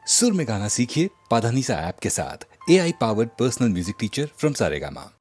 सुर में गाना सीखिए पाधानीसा ऐप के साथ। AI powered personal music teacher from Saregama.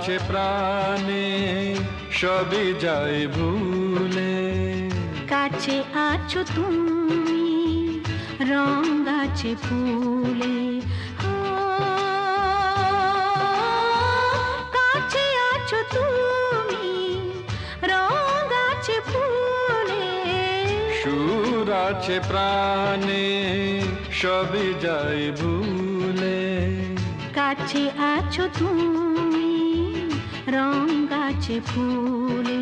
আছে প্রাণে সবই যায় ভুলে, কাছে আছো তুমি রং গাছে ফুলে, কাছে আছো তুমি রং গাছে ফুলে, সুর আছে প্রাণে সবই যায় ভুলে, কাছে আছো তুমি রং গাছে ফুলে,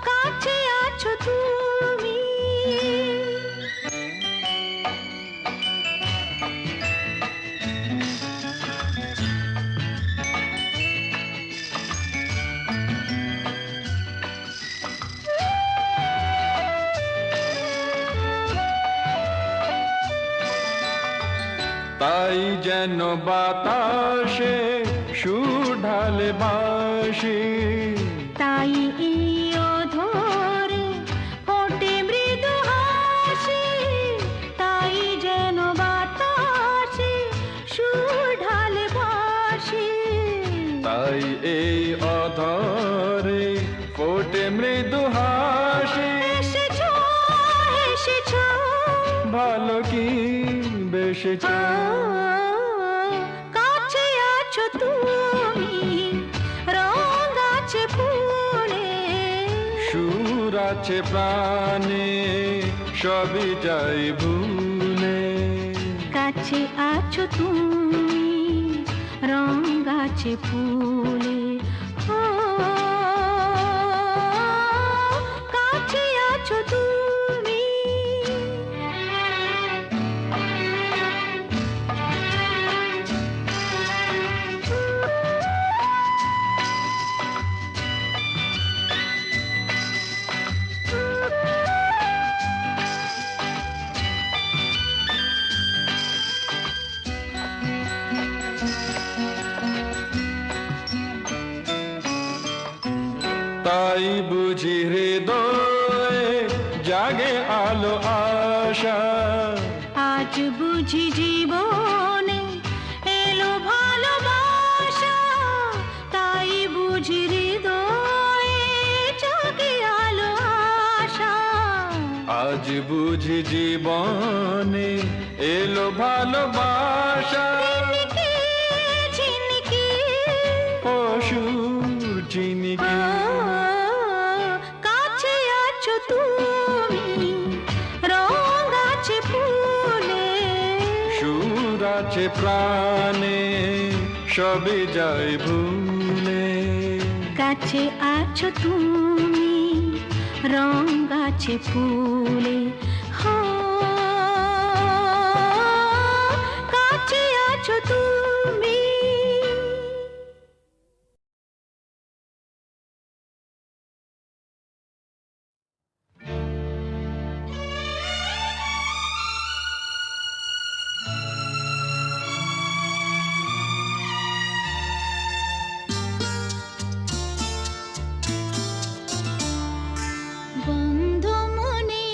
কাছে আছো তুমি। তাই যেন বাতাসে সুর ঢালে বাঁশি, তাই এই অধরে ফোটে মৃদু হাসি, তাই যেন বাতাসে সুর ঢালে বাঁশি, তাই এই অধরে ফোটে মৃদু হাসি। এসেছো এসেছো ভালো কি বেসেছ, কাছে আছো তুমি রং গাছে ফুলে, সুর আছে প্রাণে সবই যায় ভুলে, কাছে আছো তুমি রং গাছে ফুলে, কাছে আছো তুমি। তাই বুঝি হৃদয়ে জাগে আলো আশা, আজ বুঝি জীবনে এলো ভালোবাসা, তাই বুঝি হৃদয়ে জাগে আলো আশা, আজ বুঝি জীবনে এলো ভালোবাসা। ঝিনিকে ঝিনিকে সুর চিনিকে কাছে আছো তুমি রং গাছে ফুলে, সুর আছে প্রাণে সবই যায় ভুলে, কাছে আছো তুমি রং গাছে ফুলে, কাছে আছো তুমি। বন্ধ মনে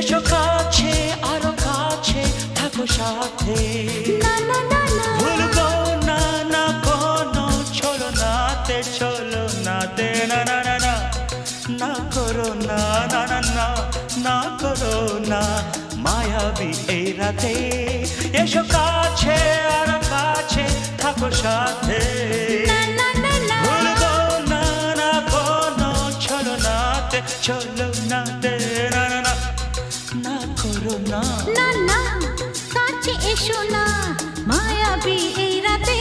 এসো কাছে আরো কাছে থাকো সাথে না না না না ভুলবো না না কোনো চলো নাতে না না না না না করো না না না না না করো না মায়াবী এই রাতে এসো কাছে আরো কাছে থাকো সাথে না না না না ভুলবো না না কোনো চলো নাতে না না না না করো না না না কাছে এসো না মায়াবী এই রাতে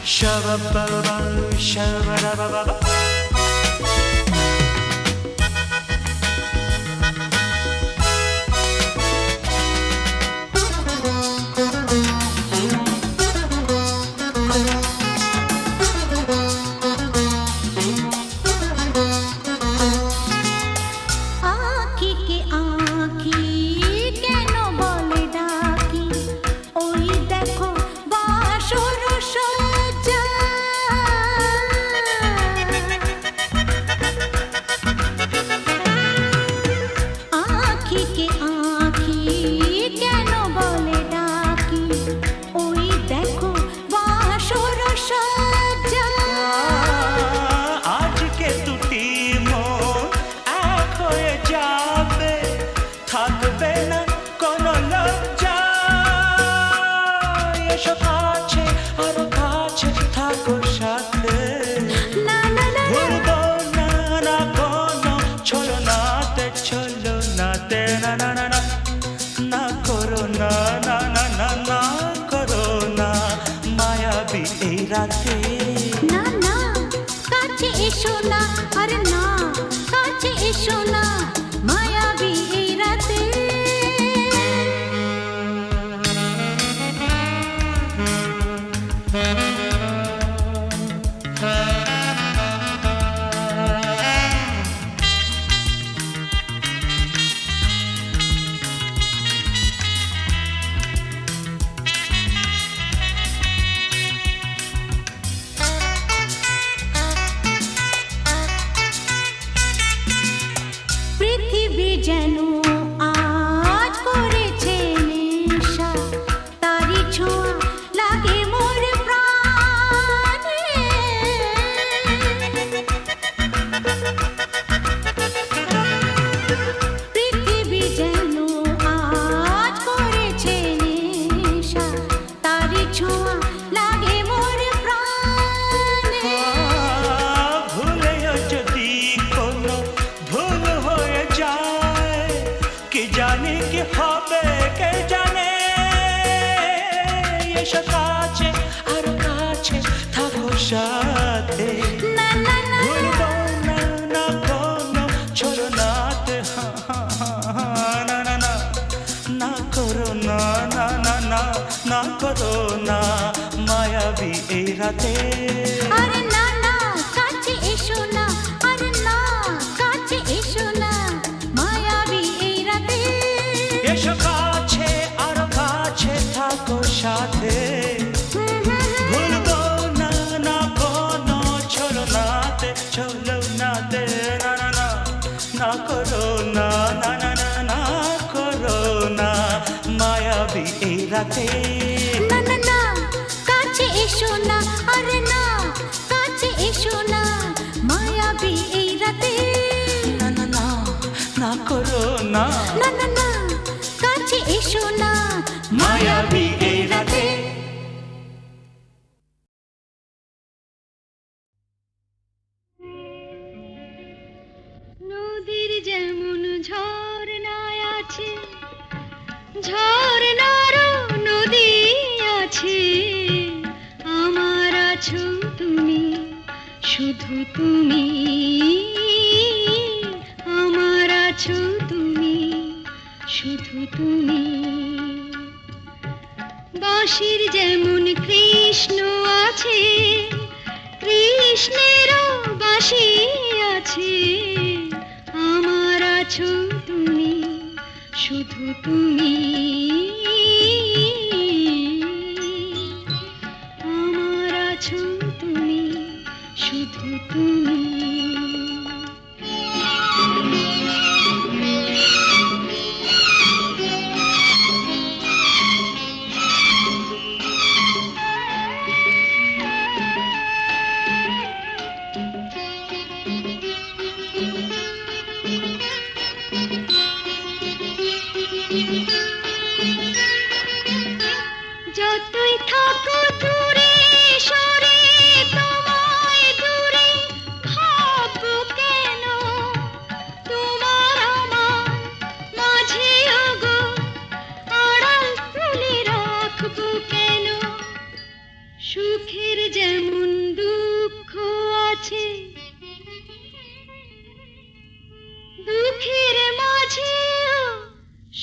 Shabba-ba-ba, shabba-da-ba-ba-ba. আঁখিকে আঁখি কেন বলে ডাকি ওই দেখো বাসর সজ্জা আঁখিকে আঁখি কেন বলে ডাকি ওই দেখো বাসর সজ্জা আজকে দুটি মন এক হয়ে যাবে থাকবে না কোনো লজ্জা এসো কাছে আরো কাছে থাকো সাথে না না না ভুলবো না না কোনো চলো নাতে না না না না না করো না না না না না করো না মায়াবী এই রাতে না না কাছে এসো না আরে না কাছে এসো না মায়াবী এই রাতে পৃথিবী যেন আজ করেছে নেশা তারি ছোঁয়া লাগে মোর প্রাণে পৃথিবী যেন আজ করেছে নেশা তারি ছোঁয়া লাগে মোর প্রাণে ভুলেও যদি কোনো ভুল হয়ে যায় কি জানি কি হবে কে জানে এসো কাছে আর কাছে থাকো সাথে না না না ভুলবো না না কোনো চলো নাতে না না না না করো না না না না না করো না মায়াবী এই রাতে আরে না না কাছে এসো না আরে না কাছে এসো না মায়াবী এই রাতে এসো কাছে আরো কাছে থাকো সাথে ভুলবো না না কোনো চলো নাতে না না না না করো না না না না না করো না মায়াবী এই রাতে না না না কাছে এসো না আরে না কাছে এসো না মায়াবী এই রাতে না না না না করো না না না না কাছে এসো না মায়াবী এই রাতে নদীর যেমন ঝর্ণায় আছে ঝর্ণারও নদী আছে আমার আছো তুমি শুধু তুমি আমার আছো তুমি শুধু তুমি বাঁশির যেমন কৃষ্ণ আছে কৃষ্ণেরও বাঁশি আছে আমার আছো তুমি শুধু তুমি যতই থাকো দূরে সরে তোমায় দূরে ভাববো কেন তোমার আমার মাঝে ওগো আড়াল তুলে রাখবো কেন সুখের যেমন দুঃখ আছে দুঃখের মাঝেও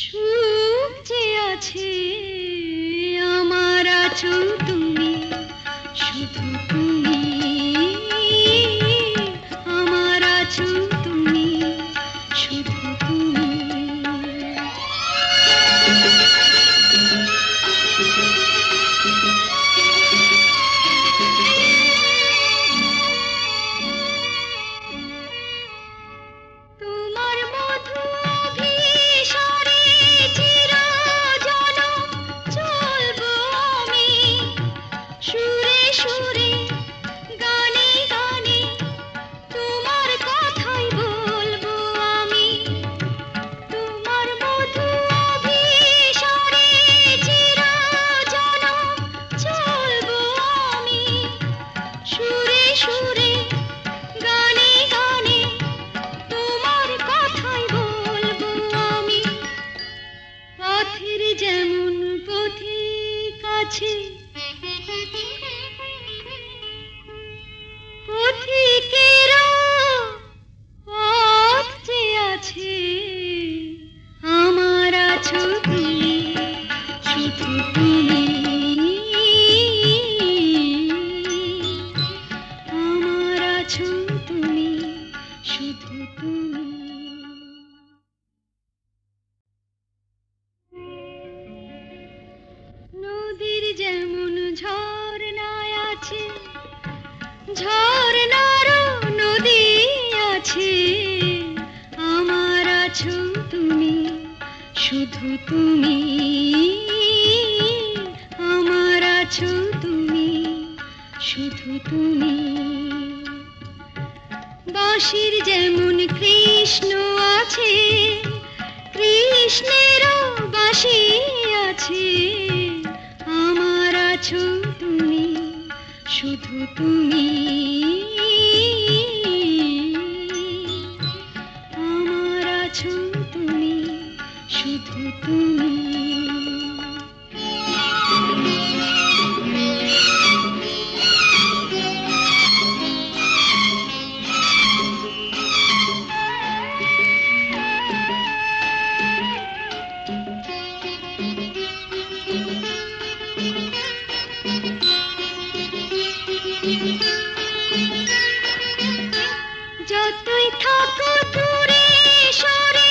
সুখ যে আছে আমার আছো তুমি শুধু তুমি আমার আছো তুমি শুধু তুমি তোমার মধু অভিসারে চিরজনম চলবো আমি সুরে সুরে গানে গানে তোমার কথাই বলবো আমি তোমার মধু অভিসারে চিরজনম চলবো আমি সুরে সুরে গানে গানে তোমার কথাই বলবো আমি পথের যেমন পথিক আছে পথিকেরও পথ যে আছে আমার আছো তুমি শুধু তুমি আমার আছো তুমি শুধু তুমি নদীর যেমন ঝর্ণায় আছে ঝর্ণারও নদী আছে আমার আছো তুমি শুধু তুমি আমার আছো তুমি শুধু তুমি বাঁশির যেমন কৃষ্ণ আছে কৃষ্ণেরও বাঁশি আছে আমার আছো তুমি শুধু তুমি আমার আছো তুমি শুধু তুমি যতই থাকো দূরে সরে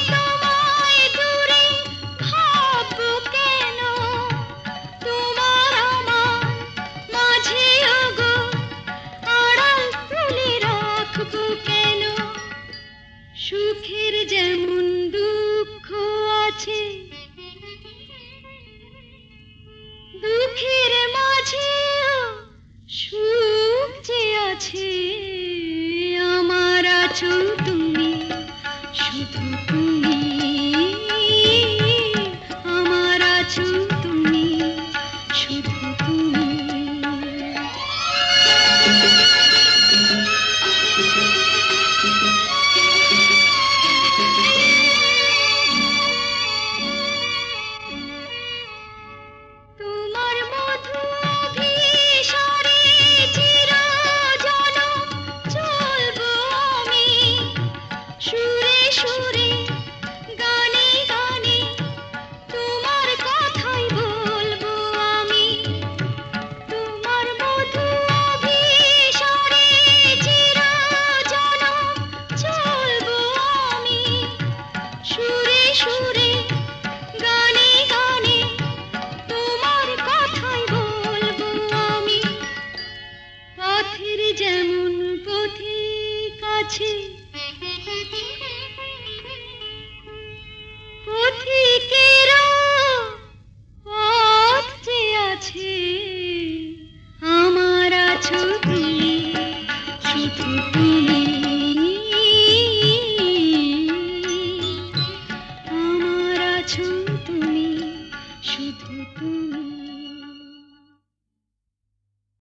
তোমায় দূরে ভাববো কেন তোমার আমার মাঝে ওগো আড়াল তুলে রাখবো কেন সুখের যেমন দুঃখ আছে দুঃখের মাঝেও সুখ যে আছে আমার আছো তুমি শুধু তুমি আমার আছো তুমি শুধু তুমি তোমার মধু অভিসারে চিরজনম চলবো আমি সুরে সুরে গানে গানে তোমার কথাই বলবো আমি তোমার মধু অভিসারে চিরজনম চলবো আমি সুরে সুরে গানে গানে তোমার কথাই বলবো আমি পথের যেমন পথিক আছে পথিকেরও পথ যে আছে আমার আছো তুমি শুধু তুমি